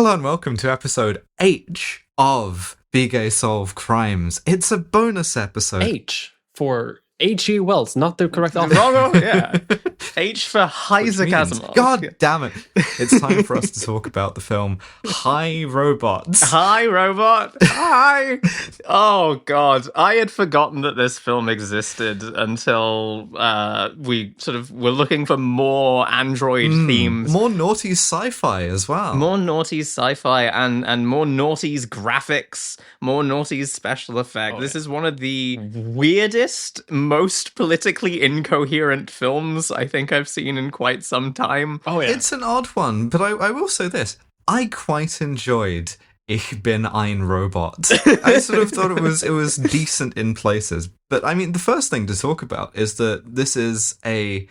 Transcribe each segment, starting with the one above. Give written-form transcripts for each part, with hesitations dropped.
Hello and welcome to episode H of Be Gay Solve Crimes. It's a bonus episode. H for H.G. Wells, not the correct author. Wrong, yeah. H for Isaac Asimov. God damn it. It's time for us to talk about the film Hi Robots. Hi, Robot. Hi. Oh, God. I had forgotten that this film existed until we sort of were looking for more android themes. More naughty sci-fi as well. More naughty sci-fi and more naughties graphics, more naughties special effects. This is one of the weirdest, most politically incoherent films I think I've seen in quite some time. Oh, yeah. It's an odd one, but I will say this. I quite enjoyed Ich bin ein Robot. I sort of thought it was decent in places. But I mean, the first thing to talk about is that this is I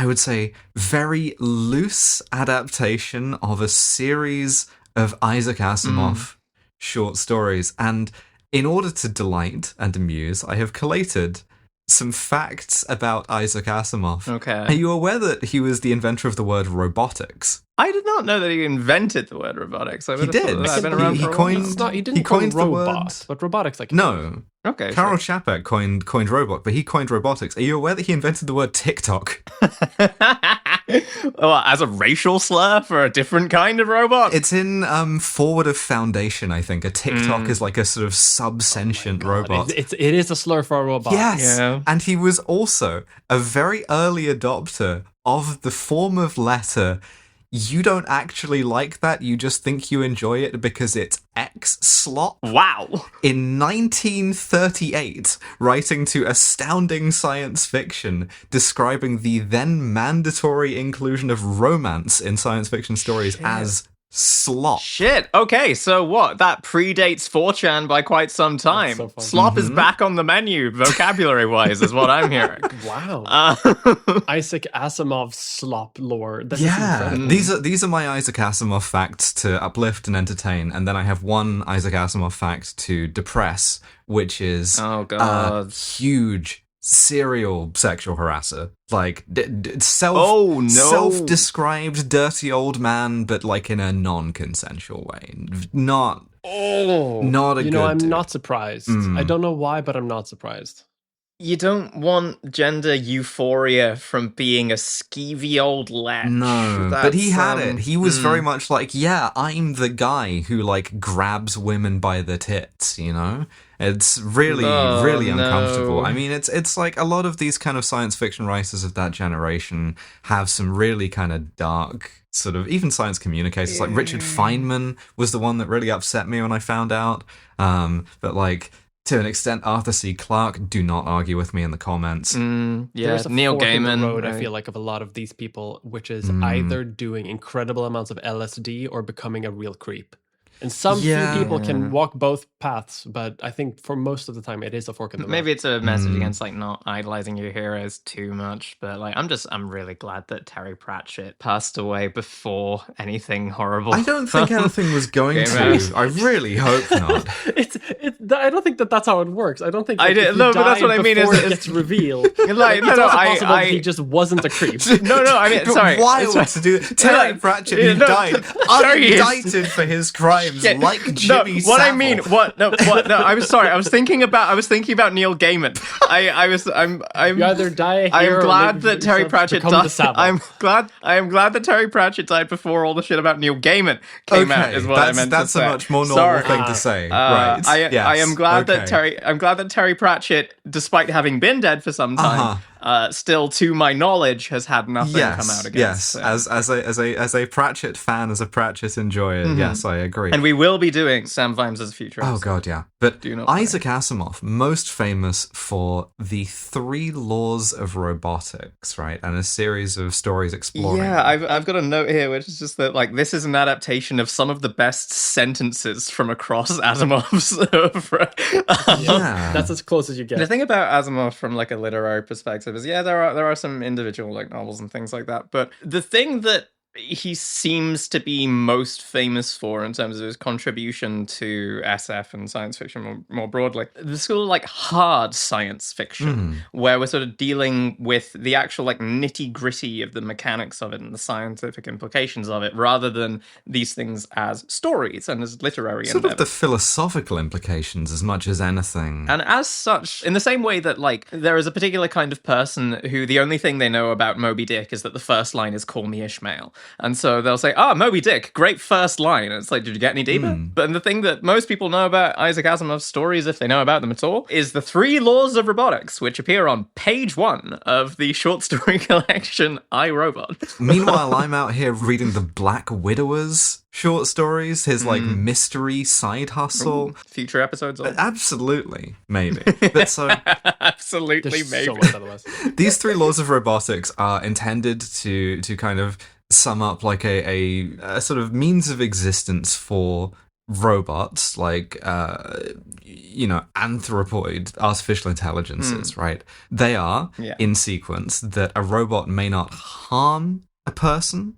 would say, very loose adaptation of a series of Isaac Asimov short stories. And in order to delight and amuse, I have collated some facts about Isaac Asimov. Okay. Are you aware that he was the inventor of the word robotics? I did not know that he invented the word robotics. He did. I've been around He for a coined- while. It's not, he didn't he call coined it the robot, word. but robotics like No. Okay. Karel Čapek coined robot, but he coined robotics. Are you aware that he invented the word TikTok? Well, as a racial slur for a different kind of robot? It's in Forward of Foundation, I think. A TikTok is like a sort of sub-sentient robot. It is a slur for a robot. Yes, Yeah. and he was also a very early adopter of the form of letter. You don't actually like that, you just think you enjoy it because it's X-slop. Wow. In 1938, writing to Astounding Science Fiction, describing the then mandatory inclusion of romance in science fiction stories as slop. Shit. Okay, so what? That predates 4chan by quite some time. so funny. Slop is back on the menu, vocabulary-wise, is what I'm hearing. Wow. Uh, Isaac Asimov slop lore. This is Yeah, incredible. these are my Isaac Asimov facts to uplift and entertain, and then I have one Isaac Asimov fact to depress, which is Oh, a God. huge serial sexual harasser, like Oh, no. self-described dirty old man, but like in a non-consensual way. Not a You know, good I'm dude. not surprised. I don't know why, but I'm not surprised. You don't want gender euphoria from being a skeevy old lech. No, but he had That's, it. He was very much like, yeah, I'm the guy who like grabs women by the tits, you know? It's really, Oh, really no. uncomfortable. I mean, it's like a lot of these kind of science fiction writers of that generation have some really kind of dark sort of, even science communicators. Like Richard Feynman was the one that really upset me when I found out. But like, to an extent, Arthur C. Clarke, do not argue with me in the comments. Yeah, There's a Neil fork in the Gaiman. road, I right? feel like, of a lot of these people, which is either doing incredible amounts of LSD or becoming a real creep. And some few Yeah. people can walk both paths, but I think for most of the time it is a fork in the road. Maybe it's a message against like not idolizing your heroes too much, but like I'm really glad that Terry Pratchett passed away before anything horrible. I don't think anything was going Came to. out. I really hope not. I don't think that's how it works. I don't think. I that did- if you no, but that's died what I mean is- before it is- gets revealed. Like, no, it's no, also I- possible that he I- just wasn't a creep. No, I mean, But sorry. wild sorry. to do. Terry Pratchett, who no, died sorry, yes. unindicted for his crimes, Yeah, like no, Jimmy what I Savile. mean, what? No, I'm sorry. I was thinking about Neil Gaiman. I'm. You either die a I hero am or glad live that Terry yourself to Pratchett become the died. Savile. I am glad that Terry Pratchett died before all the shit about Neil Gaiman came out. Is what I meant that's to say. a much more normal Sorry. thing to say, right? I am glad okay. that Terry Pratchett, despite having been dead for some time, still, to my knowledge, has had nothing come out against. Yes, as a Pratchett fan, as a Pratchett enjoyer, yes, I agree. And we will be doing Sam Vimes as a future Oh episode. god, yeah. But Do not worry. Isaac Asimov, most famous for the 3 laws of robotics, right? And a series of stories exploring. Yeah, I've got a note here, which is just that like this is an adaptation of some of the best sentences from across Asimov's. Yeah. That's as close as you The get. thing about Asimov from like a literary perspective is, yeah, there are some individual like novels and things like that, but the thing that he seems to be most famous for in terms of his contribution to SF and science fiction more broadly. The sort of like hard science fiction, where we're sort of dealing with the actual like nitty gritty of the mechanics of it and the scientific implications of it, rather than these things as stories and as literary sort endeavors. of the philosophical implications as much as anything. And as such, in the same way that like there is a particular kind of person who the only thing they know about Moby Dick is that the first line is "Call me Ishmael." And so they'll say, Moby Dick, great first line. And it's like, did you get any deeper? But the thing that most people know about Isaac Asimov's stories, if they know about them at all, is the 3 laws of robotics, which appear on page 1 of the short story collection I, Robot. Meanwhile, I'm out here reading the Black Widower's short stories, his like mystery side hustle. Future episodes of Absolutely, maybe. But so absolutely There's maybe. so much otherwise. these 3 laws of robotics are intended to kind of sum up like a sort of means of existence for robots, like anthropoid artificial intelligences, right? They are in sequence that a robot may not harm a person,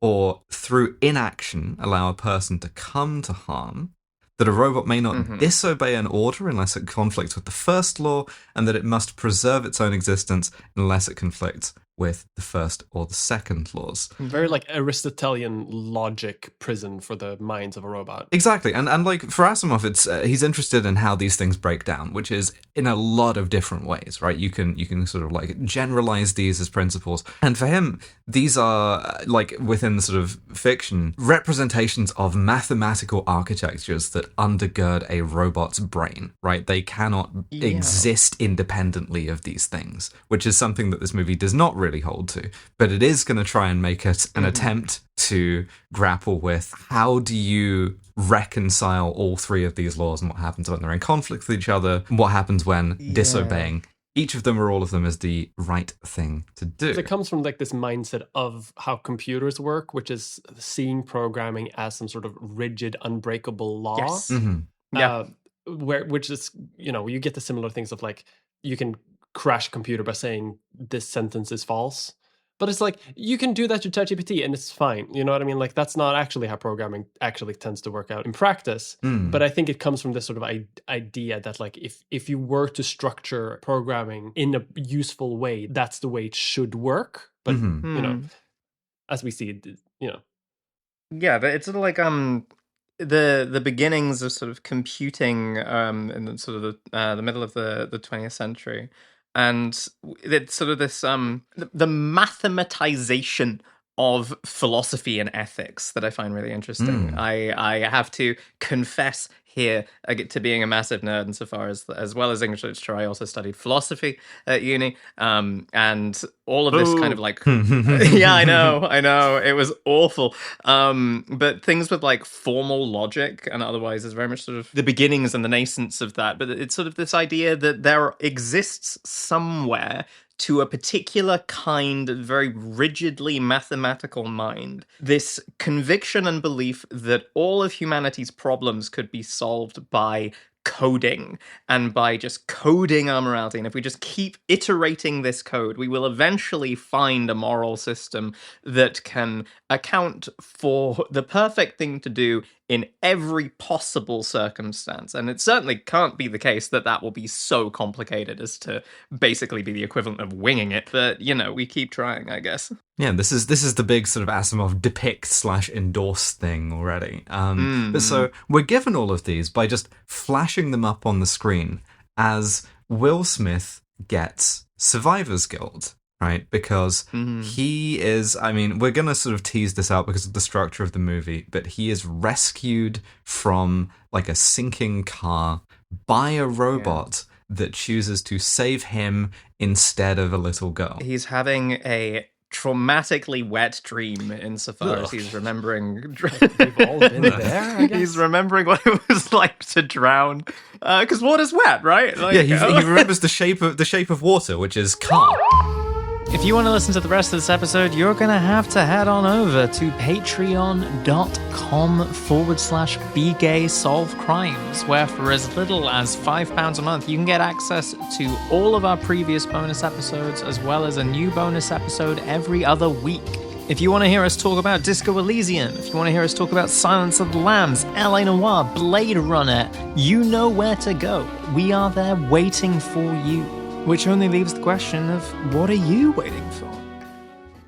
or through inaction allow a person to come to harm, that a robot may not disobey an order unless it conflicts with the first law, and that it must preserve its own existence unless it conflicts with the first or the second laws. Very like Aristotelian logic prison for the minds of a robot. Exactly, and like for Asimov, it's he's interested in how these things break down, which is in a lot of different ways, right? You can sort of like generalize these as principles, and for him, these are like within the sort of fiction representations of mathematical architectures that undergird a robot's brain, right? They cannot exist independently of these things, which is something that this movie does not really hold to, but it is going to try and make it an attempt to grapple with how do you reconcile all 3 of these laws and what happens when they're in conflict with each other, what happens when disobeying each of them or all of them is the right thing to do. It comes from like this mindset of how computers work, which is seeing programming as some sort of rigid, unbreakable law. Yes. Which is, you get the similar things of like, you can crash a computer by saying this sentence is false. But it's like, you can do that to ChatGPT and it's fine. You know what I mean? Like, that's not actually how programming actually tends to work out in practice. But I think it comes from this sort of idea that like, if you were to structure programming in a useful way, that's the way it should work. But, as we see it, Yeah, but it's sort of like the beginnings of sort of computing in the sort of the middle of the 20th century. And it's sort of this the mathematization of philosophy and ethics that I find really interesting. I have to confess here to being a massive nerd insofar as well as English literature. I also studied philosophy at uni, and all of this kind of like yeah, I know it was awful, but things with like formal logic and otherwise is very much sort of the beginnings and the nascence of that. But it's sort of this idea that there exists somewhere to a particular kind of very rigidly mathematical mind, this conviction and belief that all of humanity's problems could be solved by coding and by just coding our morality. And if we just keep iterating this code, we will eventually find a moral system that can account for the perfect thing to do in every possible circumstance. And it certainly can't be the case that will be so complicated as to basically be the equivalent of winging it. But, we keep trying, I guess. Yeah, this is the big sort of Asimov depict/endorse thing already. But so we're given all of these by just flashing them up on the screen as Will Smith gets Survivor's Guild, right? Because he is, we're going to sort of tease this out because of the structure of the movie, but he is rescued from like a sinking car by a robot that chooses to save him instead of a little girl. He's having a traumatically wet dream insofar as he's remembering. we've all been there, I guess. He's remembering what it was like to drown, because water's wet, right? Like, he remembers the shape of water, which is car. If you want to listen to the rest of this episode, you're going to have to head on over to patreon.com/begaysolvecrimes, where for as little as £5 a month, you can get access to all of our previous bonus episodes, as well as a new bonus episode every other week. If you want to hear us talk about Disco Elysium, if you want to hear us talk about Silence of the Lambs, L.A. Noire, Blade Runner, you know where to go. We are there waiting for you. Which only leaves the question of, what are you waiting for?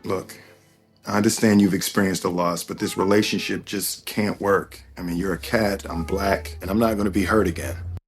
Look, I understand you've experienced a loss, but this relationship just can't work. I mean, you're a cat, I'm black, and I'm not going to be hurt again.